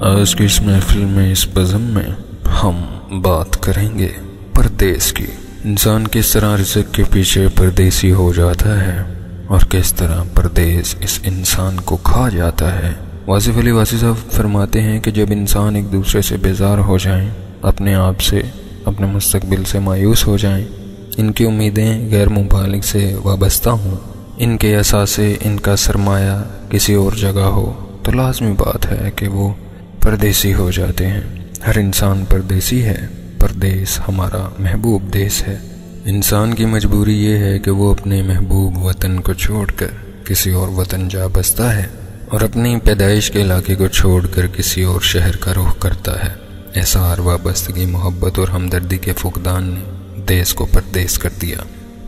آج کی اس محفل میں اس بزم میں ہم بات کریں گے پردیس کی۔ انسان کس طرح رزق کے پیچھے پردیسی ہو جاتا ہے اور کس طرح پردیس اس انسان کو کھا جاتا ہے۔ واصف علی واصف صاحب فرماتے ہیں کہ جب انسان ایک دوسرے سے بیزار ہو جائیں، اپنے آپ سے، اپنے مستقبل سے مایوس ہو جائیں، ان کی امیدیں غیر مبالغ سے وابستہ ہوں، ان کے اثاثے، ان کا سرمایہ کسی اور جگہ ہو، تو لازمی بات ہے کہ وہ پردیسی ہو جاتے ہیں۔ ہر انسان پردیسی ہے۔ پردیس ہمارا محبوب دیس ہے۔ انسان کی مجبوری یہ ہے کہ وہ اپنے محبوب وطن کو چھوڑ کر کسی اور وطن جا بستا ہے اور اپنی پیدائش کے علاقے کو چھوڑ کر کسی اور شہر کا رخ کرتا ہے۔ احسار، وابستگی، محبت اور ہمدردی کے فقدان نے دیس کو پردیس کر دیا۔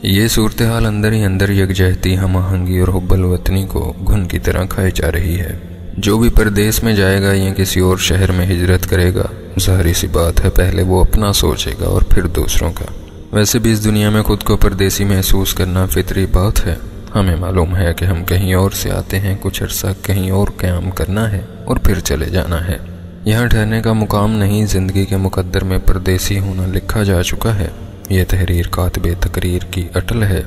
یہ صورتحال اندر ہی اندر یکجہتی، ہم آہنگی اور حب الوطنی کو گھن کی طرح کھائی جا رہی ہے۔ جو بھی پردیس میں جائے گا یا کسی اور شہر میں ہجرت کرے گا، ظاہری سی بات ہے پہلے وہ اپنا سوچے گا اور پھر دوسروں کا۔ ویسے بھی اس دنیا میں خود کو پردیسی محسوس کرنا فطری بات ہے۔ ہمیں معلوم ہے کہ ہم کہیں اور سے آتے ہیں، کچھ عرصہ کہیں اور قیام کرنا ہے اور پھر چلے جانا ہے۔ یہاں ٹھہرنے کا مقام نہیں، زندگی کے مقدر میں پردیسی ہونا لکھا جا چکا ہے۔ یہ تحریر کاتب تقریر کی اٹل ہے،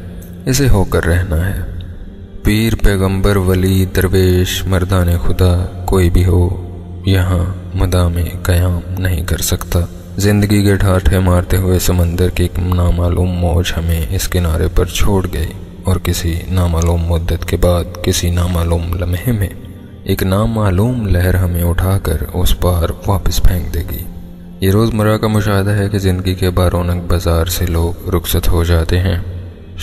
اسے ہو کر رہنا ہے۔ پیر، پیغمبر، ولی، درویش، مردان خدا کوئی بھی ہو، یہاں مدام قیام نہیں کر سکتا۔ زندگی کے ٹھاٹھے مارتے ہوئے سمندر کی ایک نامعلوم موج ہمیں اس کنارے پر چھوڑ گئی اور کسی نامعلوم مدت کے بعد کسی نامعلوم لمحے میں ایک نامعلوم لہر ہمیں اٹھا کر اس پار واپس پھینک دے گی۔ یہ روزمرہ کا مشاہدہ ہے کہ زندگی کے بارونق بازار سے لوگ رخصت ہو جاتے ہیں،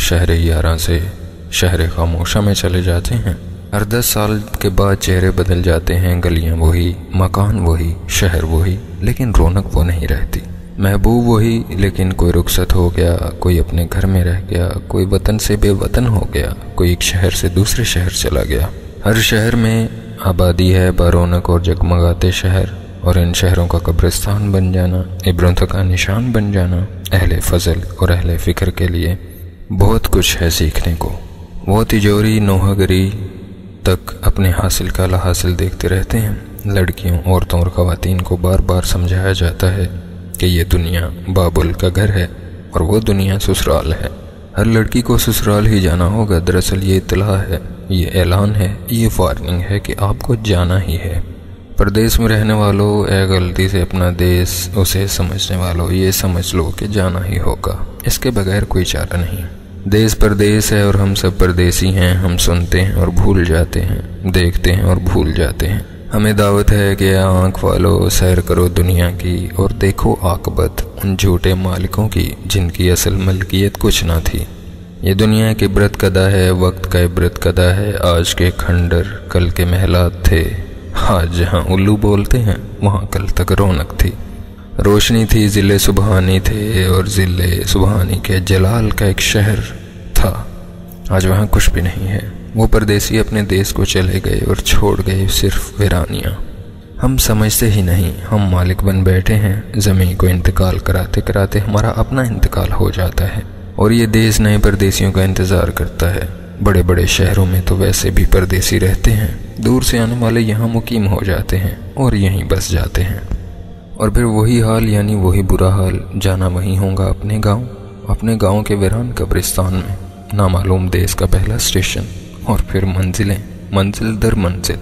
شہر یاراں سے شہر خاموشہ میں چلے جاتے ہیں۔ ہر 10 سال کے بعد چہرے بدل جاتے ہیں، گلیاں وہی، مکان وہی، شہر وہی، لیکن رونق وہ نہیں رہتی۔ محبوب وہی، لیکن کوئی رخصت ہو گیا، کوئی اپنے گھر میں رہ گیا، کوئی وطن سے بے وطن ہو گیا، کوئی ایک شہر سے دوسرے شہر چلا گیا۔ ہر شہر میں آبادی ہے، برونق اور جگمگاتے شہر، اور ان شہروں کا قبرستان بن جانا، عبرتوں کا نشان بن جانا اہل فضل اور اہل فکر کے لیے بہت کچھ ہے سیکھنے کو۔ وہ تجوری، نوحہ گری تک اپنے حاصل کا لاحاصل دیکھتے رہتے ہیں۔ لڑکیوں، عورتوں اور خواتین کو بار بار سمجھایا جاتا ہے کہ یہ دنیا بابل کا گھر ہے اور وہ دنیا سسرال ہے۔ ہر لڑکی کو سسرال ہی جانا ہوگا۔ دراصل یہ اطلاع ہے، یہ اعلان ہے، یہ وارننگ ہے کہ آپ کو جانا ہی ہے۔ پردیس میں رہنے والوں، اے غلطی سے اپنا دیس اسے سمجھنے والوں، یہ سمجھ لو کہ جانا ہی ہوگا، اس کے بغیر کوئی چارہ نہیں۔ دیس پردیس ہے اور ہم سب پردیسی ہیں۔ ہم سنتے ہیں اور بھول جاتے ہیں، دیکھتے ہیں اور بھول جاتے ہیں۔ ہمیں دعوت ہے کہ آنکھ والو سیر کرو دنیا کی اور دیکھو عاقبت ان جھوٹے مالکوں کی جن کی اصل ملکیت کچھ نہ تھی۔ یہ دنیا ایک عبرت کدہ ہے، وقت کا عبرت کدہ ہے۔ آج کے کھنڈر کل کے محلات تھے، آج جہاں الو بولتے ہیں وہاں کل تک رونق تھی، روشنی تھی، ضلع سبحانی تھے اور ضلع سبحانی کے جلال کا ایک شہر تھا۔ آج وہاں کچھ بھی نہیں ہے۔ وہ پردیسی اپنے دیس کو چلے گئے اور چھوڑ گئے صرف ویرانیاں۔ ہم سمجھتے ہی نہیں، ہم مالک بن بیٹھے ہیں۔ زمین کو انتقال کراتے کراتے ہمارا اپنا انتقال ہو جاتا ہے اور یہ دیس نئے پردیسیوں کا انتظار کرتا ہے۔ بڑے بڑے شہروں میں تو ویسے بھی پردیسی رہتے ہیں، دور سے آنے والے یہاں مقیم ہو جاتے ہیں اور یہیں بس جاتے ہیں، اور پھر وہی حال، یعنی وہی برا حال، جانا وہیں ہوگا اپنے گاؤں کے ویران قبرستان میں، نامعلوم دیس کا پہلا اسٹیشن، اور پھر منزل در منزل،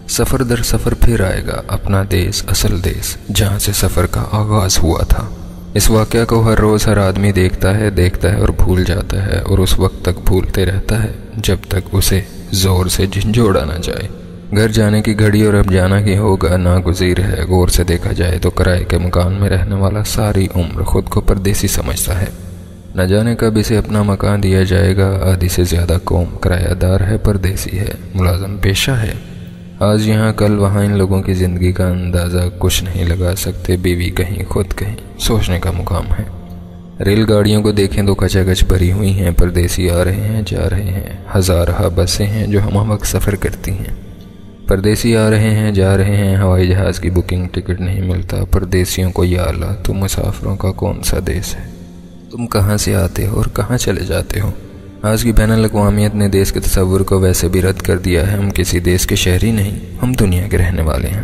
سفر در سفر پھر آئے گا اپنا دیس، اصل دیس جہاں سے سفر کا آغاز ہوا تھا۔ اس واقعہ کو ہر روز ہر آدمی دیکھتا ہے اور بھول جاتا ہے، اور اس وقت تک بھولتے رہتا ہے جب تک اسے زور سے جھنجھوڑا نہ جائے۔ گھر جانے کی گھڑی اور اب جانا ہی ہوگا ناگزیر ہے۔ غور سے دیکھا جائے تو کرائے کے مکان میں رہنے والا ساری عمر خود کو پردیسی سمجھتا ہے۔ نہ جانے کب اسے اپنا مکان دیا جائے گا۔ آدھی سے زیادہ قوم کرایہ دار ہے، پردیسی ہے، ملازم پیشہ ہے۔ آج یہاں کل وہاں، ان لوگوں کی زندگی کا اندازہ کچھ نہیں لگا سکتے۔ بیوی کہیں، خود کہیں، سوچنے کا مقام ہے۔ ریل گاڑیوں کو دیکھیں تو کچاکچ بھری ہوئی ہیں، پردیسی آ رہے ہیں، جا رہے ہیں۔ ہزارہ بسیں ہیں جو ہم وقت سفر کرتی ہیں، پردیسی آ رہے ہیں، جا رہے ہیں۔ ہوائی جہاز کی بکنگ ٹکٹ نہیں ملتا۔ پردیسیوں کو یا اللہ، تم مسافروں کا کون سا دیس ہے؟ تم کہاں سے آتے ہو اور کہاں چلے جاتے ہو؟ آج کی بین الاقوامیت نے دیس کے تصور کو ویسے بھی رد کر دیا ہے۔ ہم کسی دیس کے شہری نہیں، ہم دنیا کے رہنے والے ہیں۔